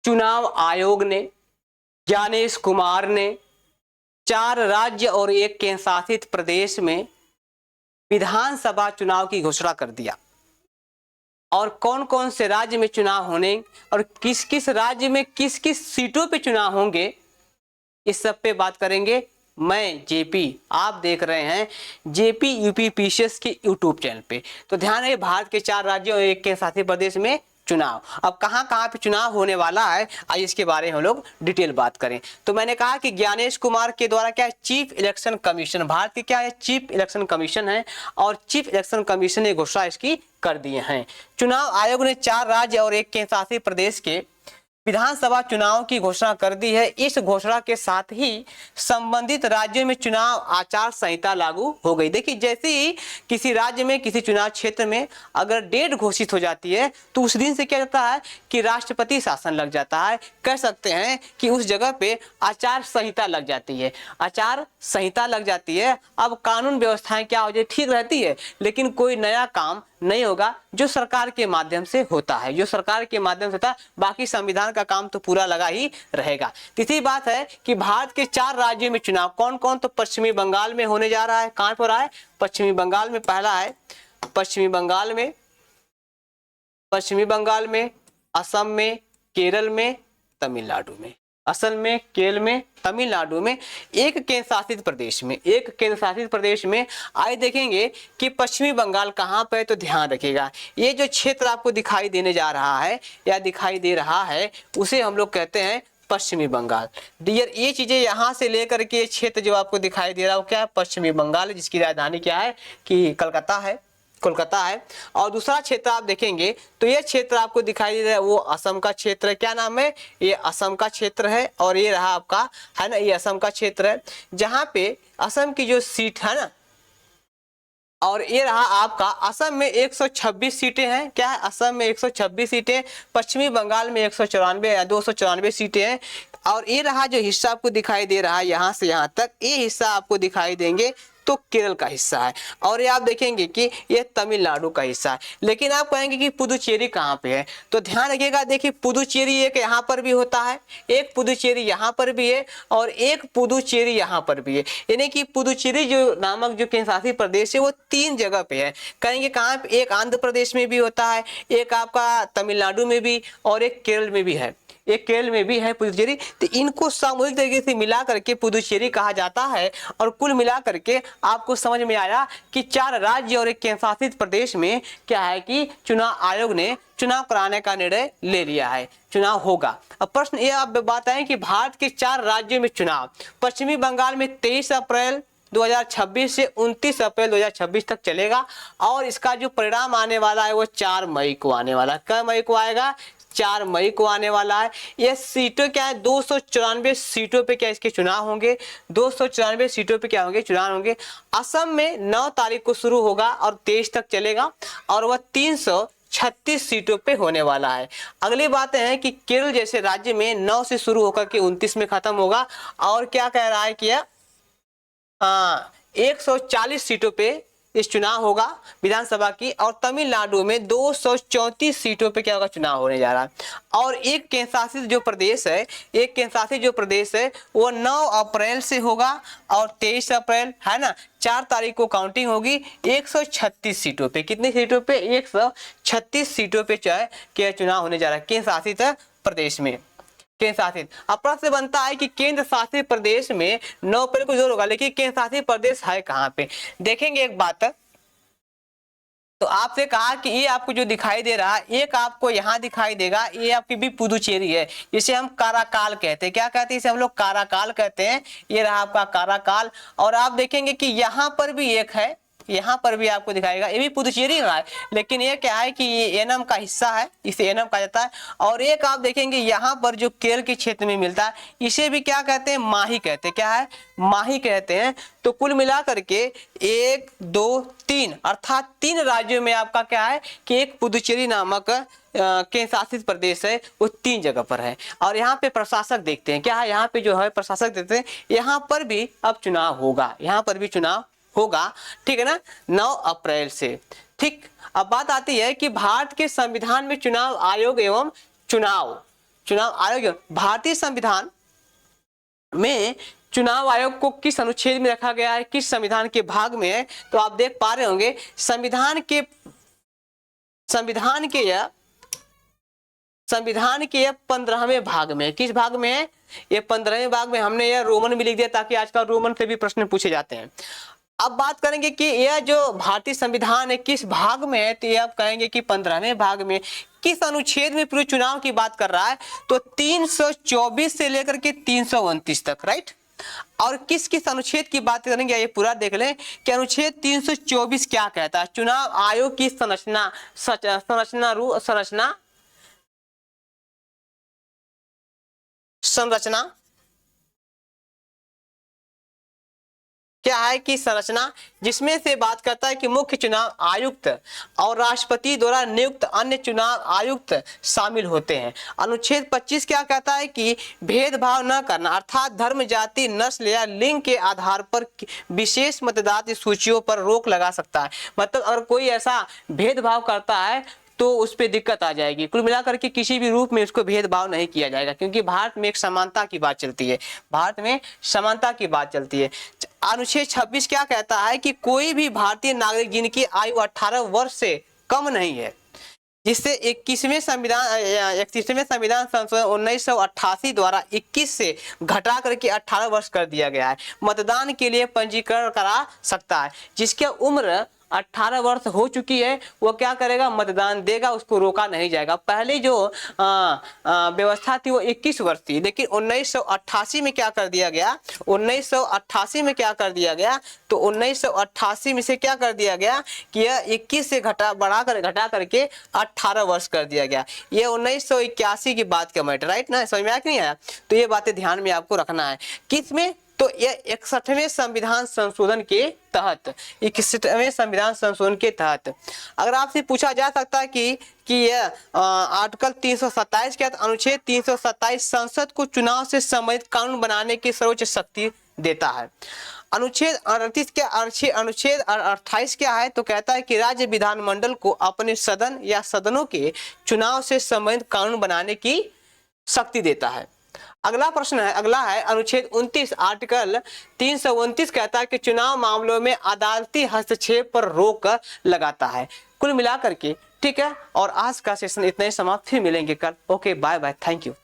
चुनाव आयोग ने, ज्ञानेश कुमार ने 4 राज्य और 1 केंद्र शासित प्रदेश में विधानसभा चुनाव की घोषणा कर दिया। और कौन कौन से राज्य में चुनाव होने और किस किस राज्य में किस किस सीटों पे चुनाव होंगे, इस सब पे बात करेंगे। मैं जेपी, आप देख रहे हैं जेपी यूपी पीसीएस के यूट्यूब चैनल पे। तो ध्यान है, भारत के 4 राज्यों और 1 केंद्र शासित प्रदेश में चुनाव। अब कहां कहां पे चुनाव होने वाला है, आइए इसके बारे में हम लोग डिटेल बात करें। तो मैंने कहा कि ज्ञानेश कुमार के द्वारा क्या है, चीफ इलेक्शन कमीशन, भारत के क्या है चीफ इलेक्शन कमीशन है, और चीफ इलेक्शन कमीशन ने घोषणा इसकी कर दिए हैं। चुनाव आयोग ने 4 राज्य और 1 केंद्र शासित प्रदेश के विधानसभा चुनाव की घोषणा कर दी है। इस घोषणा के साथ ही संबंधित राज्यों में चुनाव आचार संहिता लागू हो गई। देखिए, जैसे ही किसी राज्य में किसी चुनाव क्षेत्र में अगर डेट घोषित हो जाती है तो उस दिन से क्या होता है कि राष्ट्रपति शासन लग जाता है। कह सकते हैं कि उस जगह पे आचार संहिता लग जाती है, आचार संहिता लग जाती है। अब कानून व्यवस्थाएं क्या हो जाए, ठीक रहती है, लेकिन कोई नया काम नहीं होगा जो सरकार के माध्यम से होता है, जो सरकार के माध्यम से होता है। बाकी संविधान का काम तो पूरा लगा ही रहेगा। तीसरी बात है कि भारत के 4 राज्यों में चुनाव कौन कौन, तो पश्चिमी बंगाल में होने जा रहा है। कहां पर रहा है, पश्चिमी बंगाल में। पहला है पश्चिमी बंगाल में, पश्चिमी बंगाल में, असम में, केरल में, तमिलनाडु में। असल में केरल में, तमिलनाडु में, 1 केंद्र शासित प्रदेश में, 1 केंद्र शासित प्रदेश में। आइए देखेंगे कि पश्चिमी बंगाल कहाँ पे, तो ध्यान रखिएगा ये जो क्षेत्र आपको दिखाई देने जा रहा है या दिखाई दे रहा है उसे हम लोग कहते हैं पश्चिमी बंगाल। डियर, ये चीजें यहाँ से लेकर के क्षेत्र जो आपको दिखाई दे रहा है वो क्या है, पश्चिमी बंगाल है, जिसकी राजधानी क्या है कि कलकत्ता है, कोलकाता है। और दूसरा क्षेत्र आप देखेंगे तो ये क्षेत्र आपको दिखाई दे रहा है वो असम का क्षेत्र है। क्या नाम है, ये असम का क्षेत्र है। और ये रहा आपका है ना, ये असम का क्षेत्र है, जहां पे असम की जो सीट है ना, और ये रहा आपका असम में 126 सीटें हैं। क्या है, असम में 126 सीटें, पश्चिमी बंगाल में 194 या 294 सीटें हैं। और ये रहा जो हिस्सा आपको दिखाई दे रहा है यहाँ से यहाँ तक, ये हिस्सा आपको दिखाई देंगे तो केरल का हिस्सा है। और ये आप देखेंगे कि ये तमिलनाडु का हिस्सा है। लेकिन आप कहेंगे कि पुदुचेरी कहाँ पे है, तो ध्यान रखिएगा, देखिए पुदुचेरी एक यहाँ पर भी होता है, एक पुदुचेरी यहाँ पर भी है, और एक पुदुचेरी यहाँ पर भी है। यानी कि पुदुचेरी जो नामक जो केंद्र शासित प्रदेश है वो 3 जगह पे है। कहेंगे कहाँ पे, एक आंध्र प्रदेश में भी होता है, एक आपका तमिलनाडु में भी, और एक केरल में भी है, एक केरल में भी है पुदुचेरी। तो इनको सामूहिक तरीके से मिला करके पुदुचेरी कहा जाता है। और कुल मिला करके आपको समझ में आया कि 4 राज्य और 1 केंद्र शासित प्रदेश में क्या है कि चुनाव आयोग ने चुनाव कराने का निर्णय ले लिया है, चुनाव होगा। अब प्रश्न ये आप बताएं कि भारत के 4 राज्यों में चुनाव, पश्चिमी बंगाल में 23 अप्रैल 2026 से 29 अप्रैल 2026 तक चलेगा, और इसका जो परिणाम आने वाला है वो 4 मई को आने वाला है। कब मई को आएगा, 4 मई को आने वाला है। ये सीटें क्या है, 294 सीटों पे क्या इसके चुनाव होंगे, 294 सीटों पे क्या होंगे, चुनाव होंगे। असम में 9 तारीख को शुरू होगा और 23 तक चलेगा, और वह 336 सीटों पे होने वाला है। अगली बात है कि केरल जैसे राज्य में 9 से शुरू होकर के 29 में खत्म होगा। और क्या कह रहा है कि 140 सीटों पे इस चुनाव होगा विधानसभा की, और तमिलनाडु में 234 सीटों पे क्या होगा, चुनाव होने जा रहा है। और एक केंद्र शासित जो प्रदेश है, एक केंद्र शासित जो प्रदेश है वो 9 अप्रैल से होगा और 23 अप्रैल है ना, 4 तारीख को काउंटिंग होगी। 136 सीटों पे, कितनी सीटों पे, 136 सीटों पे क्या चुनाव होने जा रहा है केंद्र शासित प्रदेश में, केंद्र शासित। अब प्रश्न बनता है कि केंद्र शासित प्रदेश में 9 अप्रैल को जोर होगा, लेकिन केंद्र शासित प्रदेश है कहाँ पे, देखेंगे एक बात। तो आपसे कहा कि ये आपको जो दिखाई दे रहा है, एक आपको यहाँ दिखाई देगा, ये आपकी भी पुदुचेरी है, इसे हम काराकाल कहते हैं। क्या कहते हैं इसे हम लोग, काराकाल कहते हैं। ये रहा आपका काराकाल। और आप देखेंगे कि यहाँ पर भी एक है, यहाँ पर भी आपको दिखाएगा, ये भी पुदुचेरी रहा है, लेकिन ये क्या है कि ये एनम का हिस्सा है, इसे एनम कहा जाता है। और एक आप देखेंगे यहाँ पर जो केरल के क्षेत्र में मिलता है, इसे भी क्या कहते हैं, माही कहते हैं। क्या है, माही कहते हैं। तो कुल मिला करके 1 2 3 अर्थात 3 राज्यों में आपका क्या है कि एक पुदुचेरी नामक केंद्र शासित प्रदेश है, वो 3 जगह पर है। और यहाँ पे प्रशासक देखते हैं, क्या है, यहाँ पे जो है प्रशासक देखते हैं, यहाँ पर भी अब चुनाव होगा, यहाँ पर भी चुनाव होगा, ठीक है ना, 9 अप्रैल से। ठीक, अब बात आती है कि भारत के संविधान में चुनाव आयोग एवं चुनाव चुनाव आयोग, भारतीय संविधान में चुनाव आयोग को किस अनुच्छेद में रखा गया है, किस संविधान के भाग में है? तो आप देख पा रहे होंगे संविधान के 15वें भाग में। किस भाग में है? ये 15वें भाग में। हमने यह रोमन में लिख दिया ताकि आजकल रोमन से भी प्रश्न पूछे जाते हैं। अब बात करेंगे कि यह जो भारतीय संविधान है किस भाग में है, तो ये आप कहेंगे कि 15वें भाग में। किस अनुच्छेद में पूरे चुनाव की बात कर रहा है? तो 324 से लेकर के 329 तक, राइट। और किस किस अनुच्छेद की बात करेंगे ये पूरा देख लें कि अनुच्छेद 324 क्या कहता है? चुनाव आयोग की संरचना क्या है कि संरचना, जिसमें से बात करता है कि मुख्य चुनाव आयुक्त और राष्ट्रपति द्वारा नियुक्त अन्य चुनाव आयुक्त शामिल होते हैं। अनुच्छेद 25 क्या कहता है कि भेदभाव न करना, अर्थात धर्म, जाति, नस्ल या लिंग के आधार पर विशेष मतदाता सूचियों पर रोक लगा सकता है। मतलब अगर कोई ऐसा भेदभाव करता है तो उस पर दिक्कत आ जाएगी। कुल मिलाकर के किसी भी रूप में उसको भेदभाव नहीं किया जाएगा, क्योंकि भारत में एक समानता की बात चलती है। भारत में समानता की बात चलती है। अनुच्छेद 26 क्या कहता है कि कोई भी भारतीय नागरिक जिनकी आयु 18 वर्ष से कम नहीं है, जिससे 31वें संविधान संशोधन 1988 द्वारा 21 से घटा करके 18 वर्ष कर दिया गया है, मतदान के लिए पंजीकरण करा सकता है। जिसकी उम्र 18 वर्ष हो चुकी है वो क्या करेगा? मतदान देगा, उसको रोका नहीं जाएगा। पहले जो व्यवस्था थी वो 21 वर्ष थी, लेकिन 1988 में क्या कर दिया गया? 1988 में क्या कर दिया गया? तो 1988 में से क्या कर दिया गया कि यह 21 से घटा करके 18 वर्ष कर दिया गया। ये 1981 की बात का मैटर, राइट ना? समझ में आया कि नहीं आया? तो ये बातें ध्यान में आपको रखना है। किस में? तो यह 61वें संविधान संशोधन के तहत, 61वें संविधान संशोधन के तहत अगर आपसे पूछा जा सकता है कि यह आर्टिकल 327 के तहत अनुच्छेद 327 संसद को चुनाव से संबंधित कानून बनाने की सर्वोच्च शक्ति देता है। अनुच्छेद 28 क्या है? तो कहता है कि राज्य विधानमंडल को अपने सदन या सदनों के चुनाव से संबंधित कानून बनाने की शक्ति देता है। अगला है अनुच्छेद 29, आर्टिकल 329 कहता है कि चुनाव मामलों में अदालती हस्तक्षेप पर रोक लगाता है। कुल मिलाकर के ठीक है। और आज का सेशन इतना ही समाप्त, फिर मिलेंगे कल। Okay, bye bye, thank you.